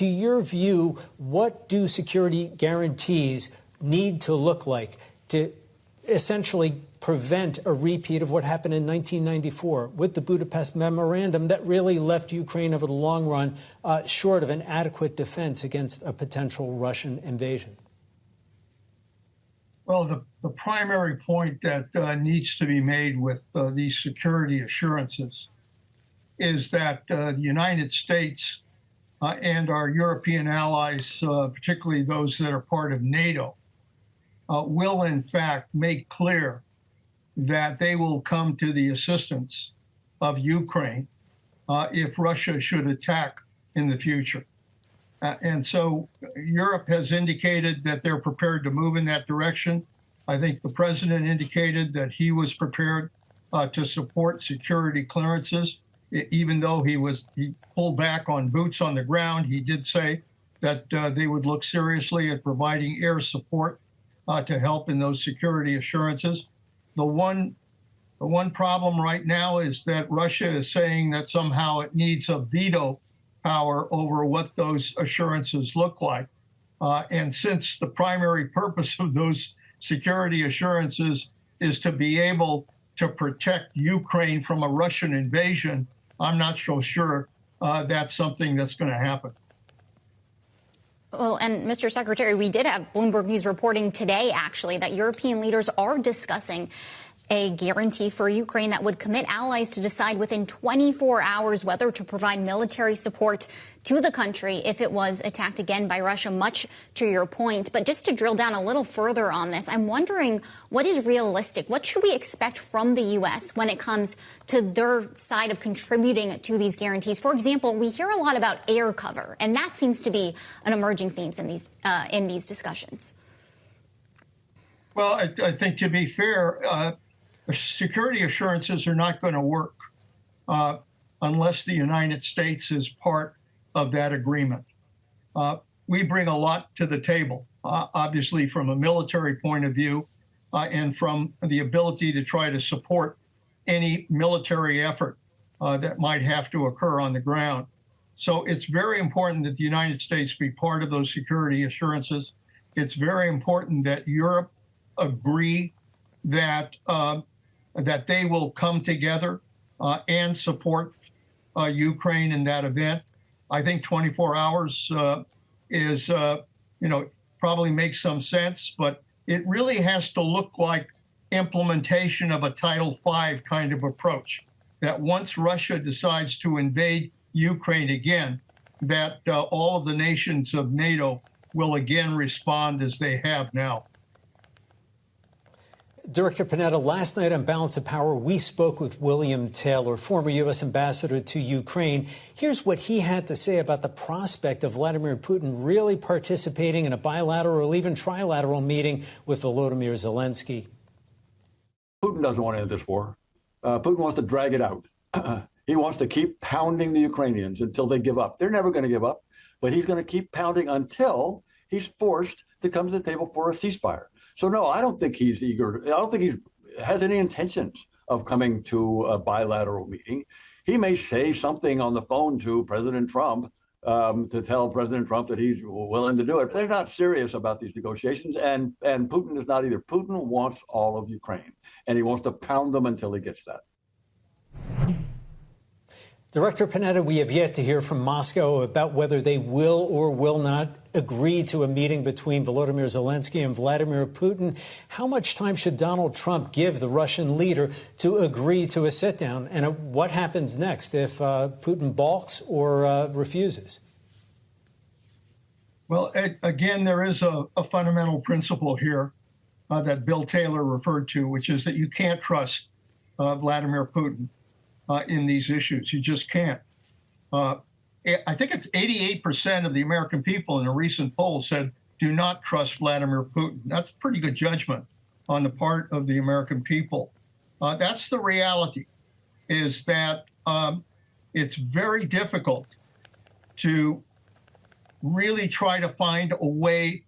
To your view, what do security guarantees need to look like to essentially prevent a repeat of what happened in 1994 with the Budapest Memorandum that really left Ukraine over the long run short of an adequate defense against a potential Russian invasion? Well, the primary point that needs to be made with these security assurances is that the United States and our European allies, particularly those that are part of NATO, will in fact make clear that they will come to the assistance of Ukraine if Russia should attack in the future. And so Europe has indicated that they're prepared to move in that direction. I think the president indicated that he was prepared to support security clearances, even though he pulled back on boots on the ground. He did say that they would look seriously at providing air support to help in those security assurances. The one problem right now is that Russia is saying that somehow it needs a veto power over what those assurances look like. And since the primary purpose of those security assurances is to be able to protect Ukraine from a Russian invasion, I'm not so sure that's something that's going to happen. Well, and Mr. Secretary, we did have Bloomberg News reporting today, actually, that European leaders are discussing a guarantee for Ukraine that would commit allies to decide within 24 hours whether to provide military support to the country if it was attacked again by Russia, much to your point. But just to drill down a little further on this, I'm wondering what is realistic? What should we expect from the U.S. when it comes to their side of contributing to these guarantees? For example, we hear a lot about air cover, and that seems to be an emerging theme in these discussions. Well, I think to be fair, security assurances are not going to work unless the United States is part of that agreement. We bring a lot to the table, obviously from a military point of view and from the ability to try to support any military effort that might have to occur on the ground. So it's very important that the United States be part of those security assurances. It's very important that Europe agree that that they will come together and support Ukraine in that event. I think 24 hours is, probably makes some sense, but it really has to look like implementation of a Title V kind of approach, that once Russia decides to invade Ukraine again, that all of the nations of NATO will again respond as they have now. Director Panetta, last night on Balance of Power, we spoke with William Taylor, former U.S. ambassador to Ukraine. Here's what he had to say about the prospect of Vladimir Putin really participating in a bilateral or even trilateral meeting with Volodymyr Zelensky. Putin doesn't want to end this war. Putin wants to drag it out. He wants to keep pounding the Ukrainians until they give up. They're never going to give up, but he's going to keep pounding until he's forced to come to the table for a ceasefire. So, no, I don't think he's eager. I don't think he has any intentions of coming to a bilateral meeting. He may say something on the phone to President Trump to tell President Trump that he's willing to do it. But they're not serious about these negotiations. And Putin is not either. Putin wants all of Ukraine, and he wants to pound them until he gets that. Director Panetta, we have yet to hear from Moscow about whether they will or will not agree to a meeting between Volodymyr Zelensky and Vladimir Putin. How much time should Donald Trump give the Russian leader to agree to a sit-down? And what happens next if Putin balks or refuses? Well, again, there is a fundamental principle here that Bill Taylor referred to, which is that you can't trust Vladimir Putin in these issues. You just can't. I think it's 88% of the American people in a recent poll said do not trust Vladimir Putin. That's pretty good judgment on the part of the American people. That's the reality, is that it's very difficult to really try to find a way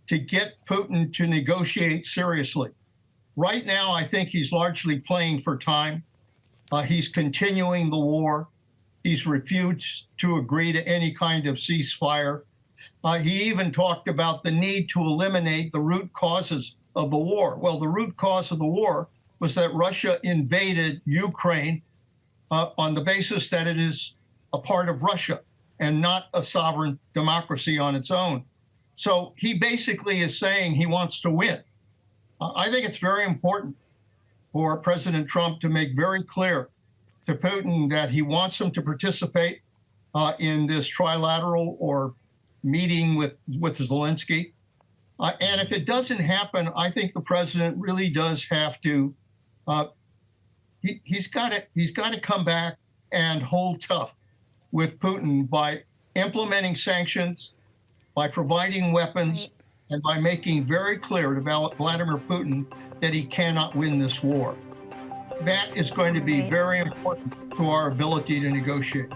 to get Putin to negotiate seriously. Right now, I think he's largely playing for time. He's continuing the war. He's refused to agree to any kind of ceasefire. He even talked about the need to eliminate the root causes of the war. Well, the root cause of the war was that Russia invaded Ukraine on the basis that it is a part of Russia and not a sovereign democracy on its own. So he basically is saying he wants to win. I think it's very important for President Trump to make very clear to Putin that he wants him to participate in this trilateral or meeting with Zelensky. And if it doesn't happen, I think the president really does have to, he's got to come back and hold tough with Putin by implementing sanctions, by providing weapons, and by making very clear to Vladimir Putin that he cannot win this war. That is going to be very important to our ability to negotiate.